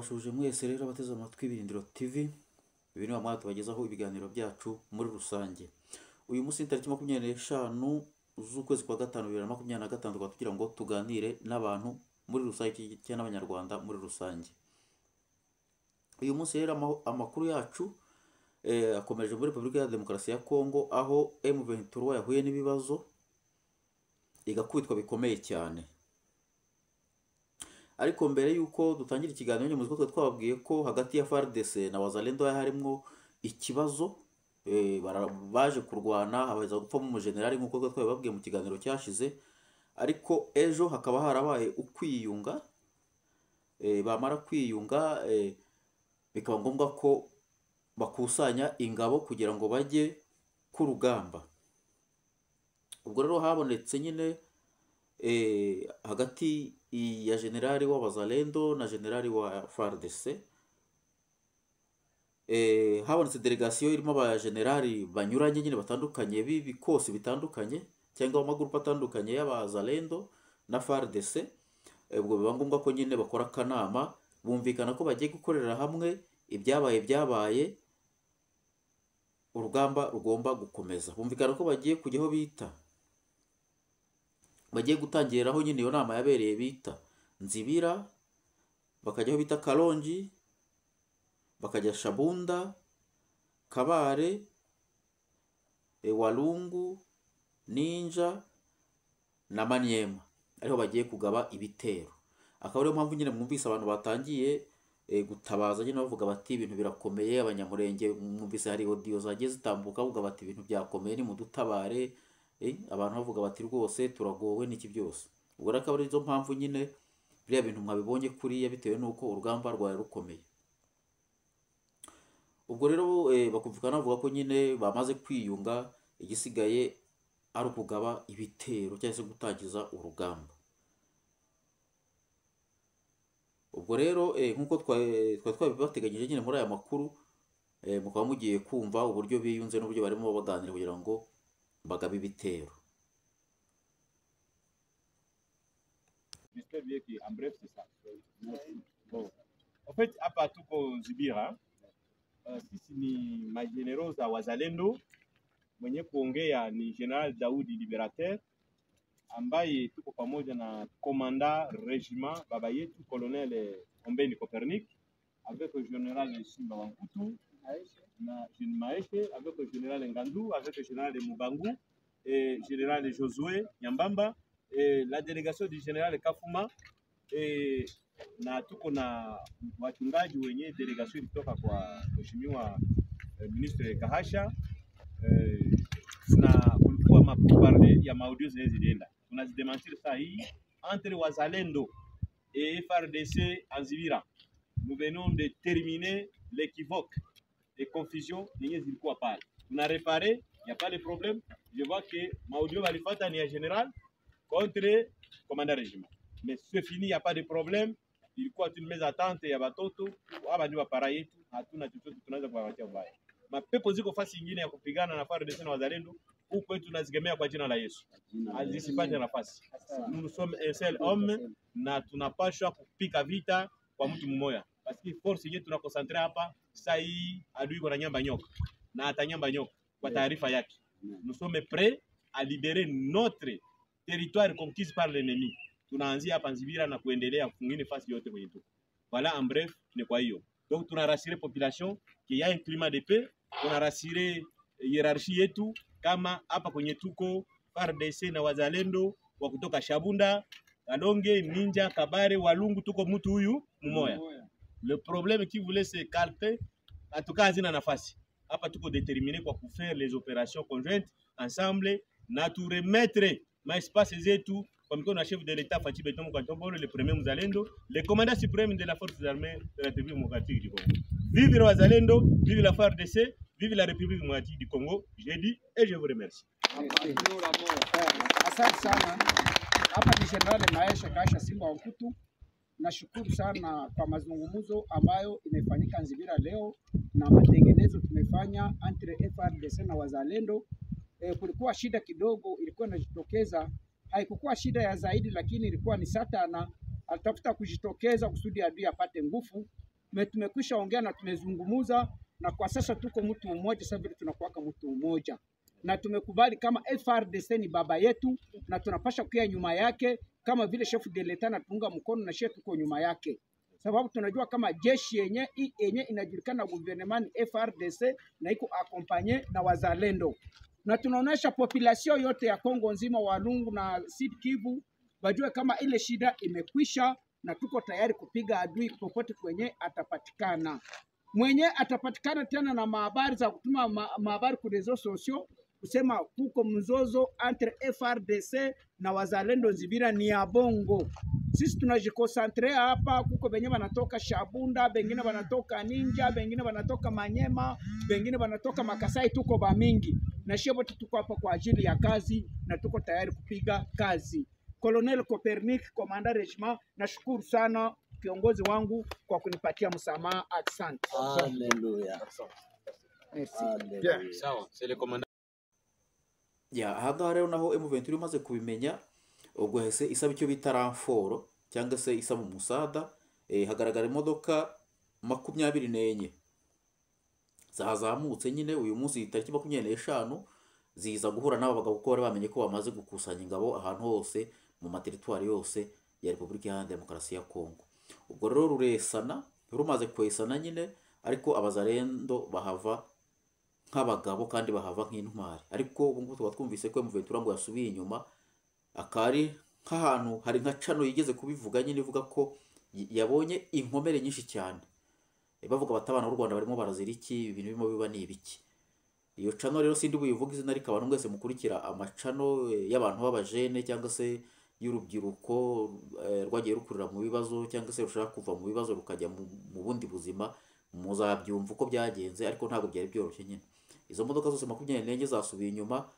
Turabashuje mwese rero abateze amatwi Birindiro TV. Ibi ni bamwe tubagezaho ibiganiro byacu muri rusange. Uyu munsi tariki 25 z'ukwezi kwa gatanu 2025 twatugira ngo tuganire n'abantu muri rusange cyane n'abanyarwanda muri rusange. Uyu munsi rero amakuru yacu akomeje muri Repubulika ya Demokarasi ya Kongo, aho M23 yahuye n'ibibazo igakubitwa bikomeye cyane. Ariko mbere yuko dutangira ikiganiro nyuma z'uko twababwiye ko hagati ya FARDC na Wazalendo harimo ikibazo, baje kurwana abaza gupfa mu generali nk'uko twababwiye mu kiganiro cyashize. Ariko ejo hakaba harabaye ukwiyunga, bamara kwiyunga bikaba ngombwa ko bakusanya ingabo kugira ngo bajye ku rugamba. Ubwo rero habonetse nyine hagati ya generali wa Wazalendo na generali wa FARDC habonetse delegation irimo aba generali banyuranye nyine batandukanye b'ibikosi bitandukanye cyangwa amagurupe atandukanye y'Abazalendo na FARDC. Ubwo biba ngombwa ko nyine bakora akanama, bumvikana ko bagiye gukorera hamwe ibyabaye urugamba rugomba gukomeza. Bumvikana ko bagiye kujyaho bita bagiye gutangiraho nyine iyo nama yabereye bita Nzibira, bakajyaho bita Kalonji, bakajya Shabunda, Kabare, Walungu, Ninja na Maniema, ariho bagiye kugaba ibitero. Akaba ariyo mpamvu nyine mwumvise abantu batangiye gutabaza nyine bavuga bati ibintu birakomeye. Abanyamurenge mwumvise hari audio zagiye zitambuka bavuga bati ibintu byakomeye ni mudutabare. Abantu bavuga bati rwose turagowe n'iki byose. Ubwo akaba ari zo mpamvu nyine biriya bintu mwabibonye kuriya bitewe nuko urugamba rwari rukomeye. Ubwo rero bakumvikana bavuga ko nyine bamaze kwiyunga, igisigaye ari ukugaba ibitero cyangwa se gutangiza urugamba. Ubwo rero nkuko twabibateganyije nyine muri aya makuru, mukaba mugiye kumva uburyo biyunze n'uburyo barimo baganira kugira ngo bagabe ibitero. En bref, c'est ça. Bon. En fait, hapa tuko Nzibira, sisi ni majeneraux za Wazalendo. Mwenye kuongea ni General Daudi Liberateur, ambaye tuko pamoja na komanda regiment baba yetu Colonel Ombeni Copernic, avec le General Simba Wankutu na Jean Maeshe, avec le General Ngandou, avec le General Mubangu et General Josué Nyambamba, et la délégation du General Kafuma, et na tuko na wachungaji wenye delegation kutoka kwa mheshimiwa ministre Kahasha. Na kulikuwa maparle ya maudio zilienda tunazidemantir saa hii entre Wazalendo et FARDC en Nzibira. Nous venons de terminer l'équivoque et confusion yenye zilikuwa pale. Tuna réparé, il n'y a pas de problème. Je vois que maudio walifata ni ya général contre commandant régiment. Mais c'est fini, il n'y a pas de problème. Ilikuwa tu meza attente ya batoto hapa ni para yetu, hatuna chochote tunaweza kuwapatia ubaya. Mapepo ziko fasi nyingine ya kupigana na FARDC na Wazalendo, huko tunazigemea kwa jina la Yesu. Azisipate nafasi. Nous sommes un seul homme na tunapashwa kupika vita kwa mtu mmoja. Parce que force yetu tunakoncentre hapa sasa hii adui kwa nyamba nyoka na atanyamba nyoka kwa taarifa yake. Nous sommes prêts à libérer notre territoire conquis par l'ennemi. Tunaanzia hapa Nzibira na kuendelea kufungine fasi yote kwenye tuko. Voilà en bref ni kwa hiyo. Donc tuna rassurer population qu'il y a un climat de paix, tuna rassurer hiérarchie yetu kama hapa kwenye tuko FARDC na Wazalendo wa kutoka Shabunda, Kalonge, Ninja, Kabare, Walungu, tuko mtu huyu mmoja. Le problème qui voulait se calper en tout cas hazina nafasi. Hapa tuko déterminé kwa faire les opérations conjointes ensemble na tu remettre ma espace zetu comme qu'on a chef de l'État Fachi Beton Mukatombolo, le premier Mzalendo, le commandant suprême de la force armée de la République démocratique du Congo. Vive le Wazalendo, vive la FARDC, vive la République démocratique du Congo. J'ai dit et je vous remercie. Asante sana. Hapa ni General Maeshe Kasha Simba Wankutu. Nashukuru sana kwa mazungumzo ambayo imefanyika Nzibira leo na matengenezo tumefanya entre FARDC na Wazalendo. Kulikuwa shida kidogo ilikuwa inajitokeza, haikukuwa shida ya zaidi, lakini ilikuwa ni Satana alitafuta kujitokeza kusudi adui apate nguvu tumekwisha ongea na tumezungumuza, na kwa sasa tuko mtu mmoja. Sasa vile tunakuwaka mtu mmoja, na tumekubali kama FRDC ni baba yetu na tunapasha kuya nyuma yake, kama vile chef de l'etat na tuunga mkono na shetu tuko nyuma yake, sababu tunajua kama jeshi yenye inajulikana gouvernement FRDC na iko akompanye na wazalendo, na tunaonesha population yote ya Kongo nzima, Walungu na Sud Kivu bajue kama ile shida imekwisha, na tuko tayari kupiga adui popote kwenye atapatikana. Mwenye atapatikana tena na mahabari za kutuma mahabari ku reseaux sociaux kusema kuko mzozo entre FRDC na wazalendo Nzibira ni ya bongo. Sisi tunajikosantre hapa, kuko benye banatoka Shabunda, bengine banatoka Ninja, bengine banatoka Manyema, bengine banatoka Makasai, tuko ba mingi. Na shebo tuko hapa kwa ajili ya kazi na tuko tayari kupiga kazi. Colonel Copernic, Commander Regiment, nashukuru sana kiongozi wangu kwa kunipatia msamaha. Asante. Haleluya. Merci. Sawa, c'est le commandant. Ya aha rero naho M23 imaze kubimenya, ubwo hese isaba icyo bita ramforo cyangwa se isaba umusada. Hagaragara imodoka 24 zazamutse nyine uyu munsi itariki 25 ziza guhura n'aba bagabo kuko bari bamenye ko bamaze gukusanya ingabo ahantu hose mu materitwari yose ya Repubulika Iharanira Demokarasi ya Kongo. Ubwo rero ruresana rumaze kwesana nyine, ariko abazalendo bahava nk'abagabo kandi bahava nk'intwari. Ariko ubu ngubu tuba twumvise ko M23 ngo yasubiye inyuma, akari nk'ahantu hari nka cano yigeze kubivuga nyine ivuga ko yabonye inkomere nyinshi cyane. Bavuga batabana b'u Rwanda barimo barazira iki, ibintu bimo biba ni ibiki. Iyo cano rero sindi buyivuga izina, ariko abantu mwese mukurikira amacano y'abantu b'abajene cyangwa se y'urubyiruko rwagiye rukurira mu bibazo cyangwa se rushaka kuva mu bibazo rukajya mu bundi buzima, muzabyumva uko byagenze, ariko ntabwo byari byoroshye nyine. Izo modoka zose 24 zasubiye inyuma,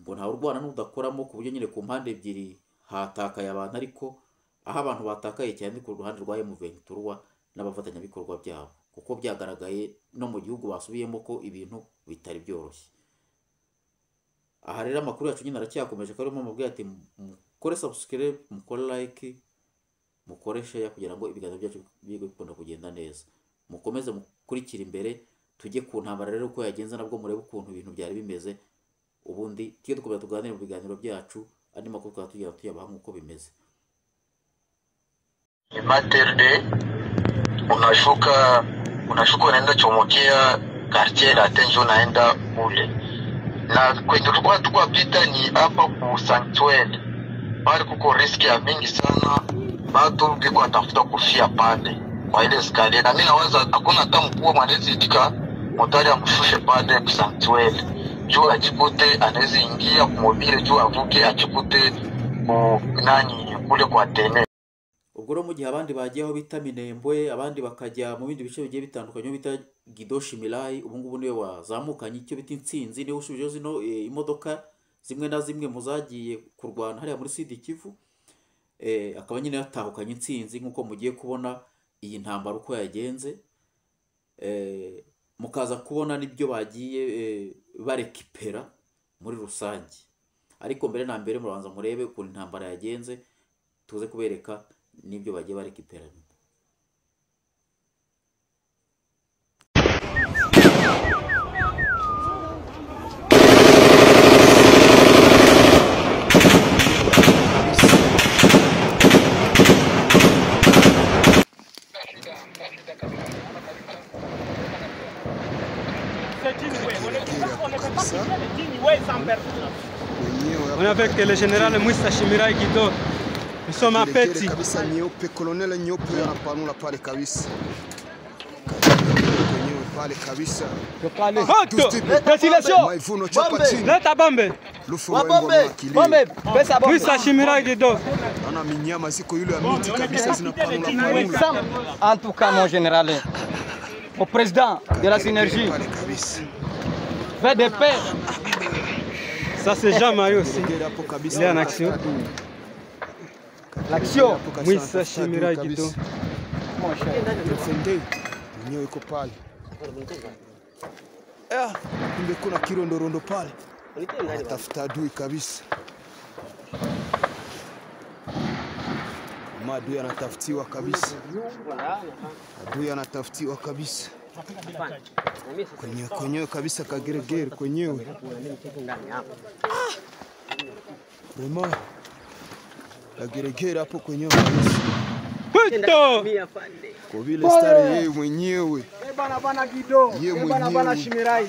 ngo nta urwana n'udakoramo, ku buryo nyine ku mpande ebyiri hatakaye abantu, ariko aho abantu batakaye cyane ku ruhande rwa M23 n'abafatanyabikorwa byabo, kuko byagaragaye no mu gihugu basubiyemo ko ibintu bitari byoroshye. Aha rero amakuru yacu nyine aracyakomeje, ko arimo mubwira ati mukore subscribe, mukore like, mukore share kugira ngo ibiganiro byacu bige gukunda kugenda neza. Mukomeze mukurikira imbere, tujye ku ntambara rero uko yagenze, nabwo murebe ukuntu ibintu byari bimeze, ubundi tujye dukomeza tuganire mu biganiro byacu, andi makuru twatugira tuyabaha nk'uko bimeze. Materde unashuka unaenda chomokea quartier la Tenjo, naenda ule na kwenye tulikuwa pita ni hapa ku Sanctuary pale, kuko riski ya mingi sana, watu biko atafuta kufia pale kwa ile skali, na mimi nawaza hakuna hata mkuu mwanezi itika motari amshushe pale ku Sanctuary juu ajikute anaweza ingia kumobile juu avuke ajikute ku nani kule kwa Tene. Ubwo rero mu gihe abandi bagiye aho bita Minembwe, abandi bakajya mu bindi bice bigiye bitandukanye bita Gidoshi Milai, ubu ngubu niwe wazamukanye icyo bita Intsinzi, niwe ushubije zino imodoka zimwe na zimwe muzagiye kurwana hariya muri Sud Kivu, akaba nyine yatahukanye Intsinzi nk'uko mugiye kubona iyi ntambara uko yagenze. Mukaza kubona nibyo bagiye barekipera muri rusange, ariko mbere na mbere muranza murebe ukuntu intambara yagenze, tuze kubereka nibyo bagiye barekipera. On est avec le général Moussa Shimirai Guido. Nous sommes à Peti. Kabisa nyeupe, colonel nyeupe anapanula pale kabisa. Pale kabisa. Pale. Maivuno chapa chini. Leta bombe. Bombe. Pesa bombe. Moussa Shimirai Guido. Ana minyama ziko yule ya miti kabisa zinapanula. En tout cas, mon général, au président de la synergie, VDP. Ça c'est Jean-Marie aussi. Il est en action. L'action. Moussa Shimirai Guido. Mon cher. Mwenyewe iko pale. Kumbe kuna kirondorondo pale. Tafuta adui kabisa. Mama adui anatafutiwa kabisa. Adui anatafutiwa kabisa. Kwenyewe kabisa Kageregere kwenyewe. Vraiment. Kageregere hapo kwenyewe kabisa. Kwa vile stari yeye mwenyewe. Bana Gido. Bana Shimirai.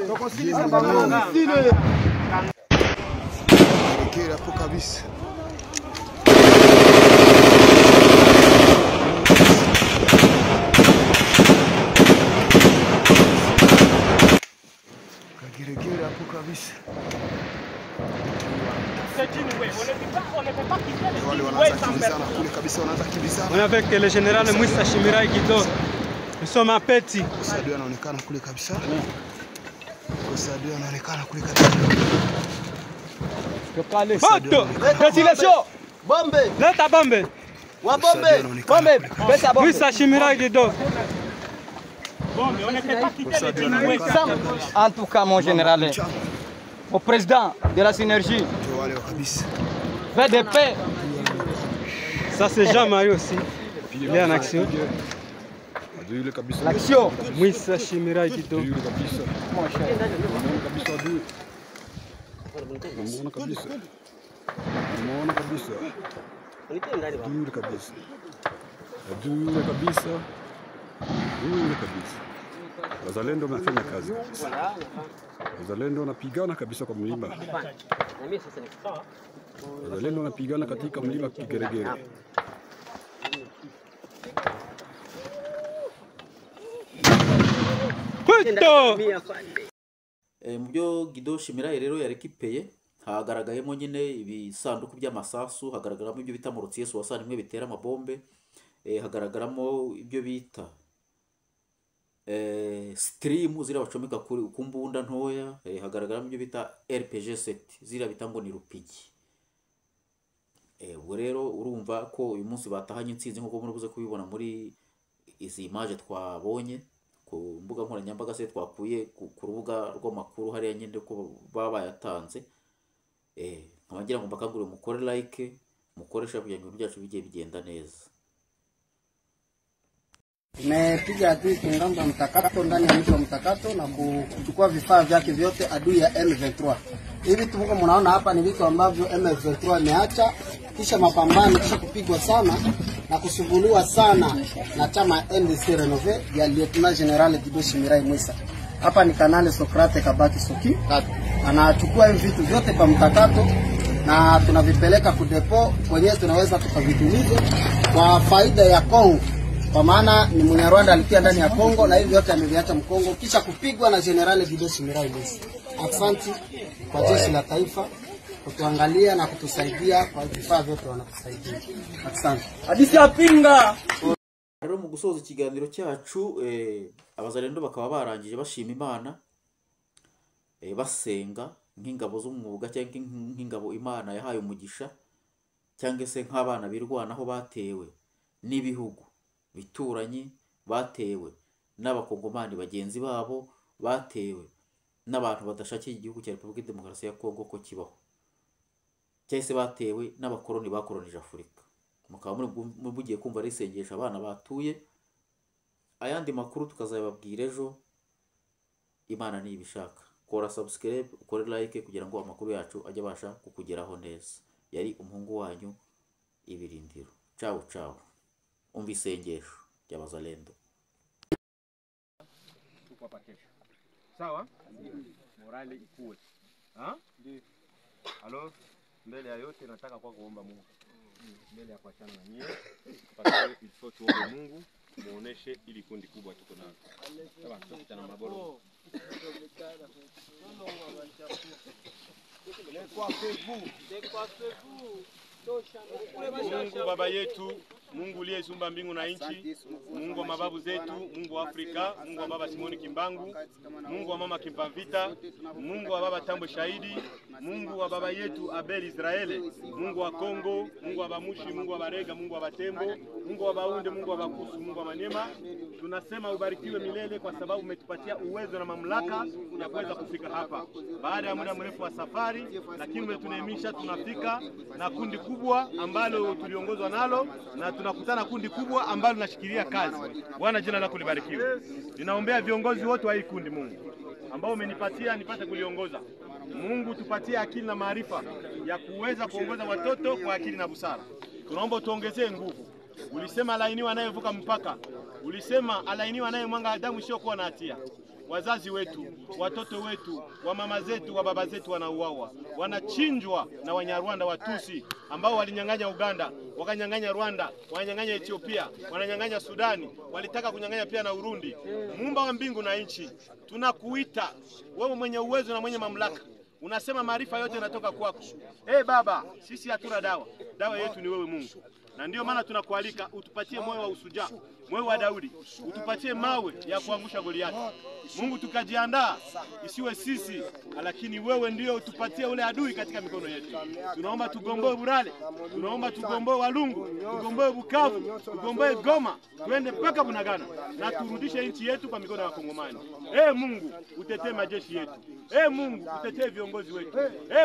Tokosikiliza bana. Kageregere hapo kabisa. Kageregere hapo kabisa. On est avec le général Moussa Shimirai Guido. Nous sommes à Petit. Sadui anaonekana kule kabisa. Sadui anaonekana kule kabisa. Moto! Destination! Bombe! Leta bombe! Wa bombe! Bombe! Pesa bombe! Moussa Shimirai Guido. En tout cas, mon général, au président de la synergie, VDP. Ça, c'est Jean-Marie aussi. Il est en action. L'action. Moussa Shimirai Guido. Wazalendo wanafanya kazi kabisa. Wazalendo wanapigana kabisa kwa mlima. Wazalendo wanapigana katika mlima Kigeregere. Mu byo Guido Shimirai rero yarekipeye hagaragayemo nyine ibisanduku by'amasasu, hagaragaramo ibyo bita mortier soixante imwe bitera amabombe, hagaragaramo ibyo bita stream zira bacomeka ku mbunda ntoya, hagaragaramo ibyo bita RPG 7 zira bita ngo ni rupigi. Ubwo rero urumva ko uyu munsi batahanye intsinzi nkuko murabuze kubibona muri izi image twabonye ku mbuga nkoranyambaga se twakuye ku rubuga rw'amakuru hariya nyine ko baba yatanze. Nkabagira ngo mbakangurire mukore like, mukoresha kugira ngo ibintu byacu bijye bigenda neza. Tumepiga adui kungambo ya mtakato ndani ya mji wa mtakato na kuchukua vifaa vyake vyote adui ya M23. Hivi tuko mnaona hapa ni vitu ambavyo M23 imeacha kisha mapambano kisha kupigwa sana na kusuguliwa sana na chama NDC Renove ya Lieutenant General Guido Shimirai Moussa. Hapa ni Kanali Sokrate Kabaki Soki. Anachukua hivi vitu vyote kwa mtakato na tunavipeleka ku depo kwenye tunaweza tukavitumiza kwa faida ya Kongo. Kwa maana ni Mnyarwanda alikia ndani ya Kongo na hivi yote ameviacha Mkongo kisha kupigwa na General Guido Shimirai Moussa. Asante kwa jeshi la taifa kutuangalia na kutusaidia kwa vifaa vyote wanatusaidia. Asante. Hadithi ya pinga. Rero mu gusoza ikiganiro cyacu abazalendo bakaba barangije bashima Imana, basenga nk'ingabo z'umwuga cyangwa nk'ingabo Imana yahaye umugisha, cyangwa se nk'abana birwanaho batewe n'ibihugu bituranye, batewe n'abakongomani bagenzi babo, batewe n'abantu badashakiye igihugu cya Repubulika Demokarasi ya Kongo ko kibaho, cyahise batewe n'abakoloni bakolonije Afurika. Mukaba mugiye kumva risengesha abana batuye. Ayandi makuru tukazababwira ejo Imana nibishaka. Kora subscribe, ukore like kugira ngo amakuru yacu ajye abasha kukugeraho neza. Yari umuhungu wanyu Ibirindiro. Ciao ciao. Umva isengesho ry'abazalendo. Sawa? Morale ikuwe. Ndio. Alors, mbele ya yote nataka kwa kuomba Mungu. Mbele ya kuachana na nyie, parce il faut tuombe Mungu muoneshe ili kundi kubwa tuko nalo. Sawa, tukutana maboro. Mungu Baba yetu Mungu uliyeumba mbingu na nchi, Mungu wa mababu zetu, Mungu wa Afrika, Mungu wa baba Simoni Kimbangu, Mungu wa mama Kimpavita, Mungu wa baba Tambo Shahidi, Mungu wa baba yetu Abel Israeli, Mungu wa Kongo, Mungu wa Bamushi, Mungu wa Barega, Mungu wa Batembo, Mungu wa Baunde, Mungu wa Bakusu, Mungu wa Manyema, tunasema ubarikiwe milele kwa sababu umetupatia uwezo na mamlaka ya kuweza kufika hapa. Baada ya muda mrefu wa safari, lakini umetunemisha tunafika na kundi kubwa ambalo tuliongozwa nalo, na tunakutana kundi kubwa ambalo linashikilia kazi. Bwana jina lako libarikiwe. Ninaombea viongozi wote wa hii kundi, Mungu ambao umenipatia nipate kuliongoza. Mungu tupatie akili na maarifa ya kuweza kuongoza watoto kwa akili na busara. Tunaomba utuongezee nguvu. Ulisema alainiwa anayevuka mpaka. Ulisema alainiwa anayemwanga damu isiyokuwa na hatia. Wazazi wetu, watoto wetu, wa mama zetu, wa baba zetu wanauawa, wanachinjwa na Wanyarwanda Watusi ambao walinyang'anya Uganda, wakanyang'anya Rwanda, wananyang'anya Ethiopia, wananyang'anya Sudani, walitaka kunyang'anya pia na Urundi. Muumba wa mbingu na nchi, tunakuita wewe mwenye uwezo na mwenye mamlaka. Unasema maarifa yote yanatoka kwako. Baba, sisi hatuna dawa. Dawa yetu ni wewe Mungu. Na ndio maana tunakualika utupatie moyo wa usujaa, moyo wa Daudi, utupatie mawe ya kuangusha Goliathi. Mungu tukajiandaa isiwe sisi, lakini wewe ndio utupatie ule adui katika mikono yetu. Tunaomba tugomboe Burale, tunaomba tugomboe Walungu, tugomboe Bukavu, tugomboe Goma, tuende mpaka Bunagana na turudishe nchi yetu kwa mikono ya Wakongomani. Mungu utetee majeshi yetu. Mungu utetee viongozi wetu.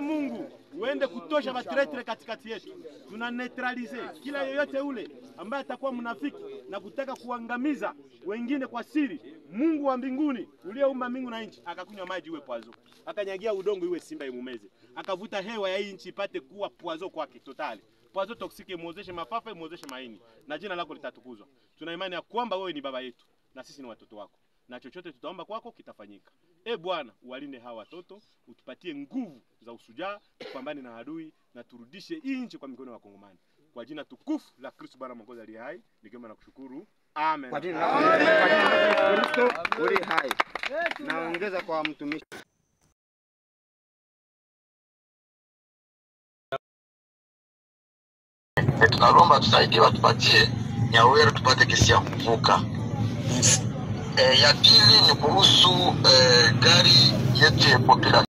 Mungu uende kutosha matretre katikati yetu. Tuna neutralize kila yoyote ule ambaye atakuwa mnafiki na kutaka kuangamiza wengine kwa siri. Mungu wa mbinguni uliyeumba mbingu na nchi akakunywa maji iwe pwazo, akanyagia udongo iwe simba imumeze, akavuta hewa ya hii nchi ipate kuwa pwazo kwake totali. Pwazo toksike muozeshe mapafa, muozeshe maini, na jina lako litatukuzwa. Tuna imani ya kwamba wewe ni baba yetu na sisi ni watoto wako, na chochote tutaomba kwako kitafanyika. Bwana, uwalinde hawa watoto, utupatie nguvu za usujaa, tupambane na adui na turudishe hii nchi kwa mikono ya Wakongomani. Kwa jina tukufu la Kristo Bwana Mwokozi aliye hai, nikiomba na kushukuru. Amen. Kwa jina la Kristo aliye hai. Naongeza kwa mtumishi. Tunalomba tusaidie, watupatie Nyawera tupate kesi ya kuvuka. Ya pili ni kuhusu gari yetu ya population.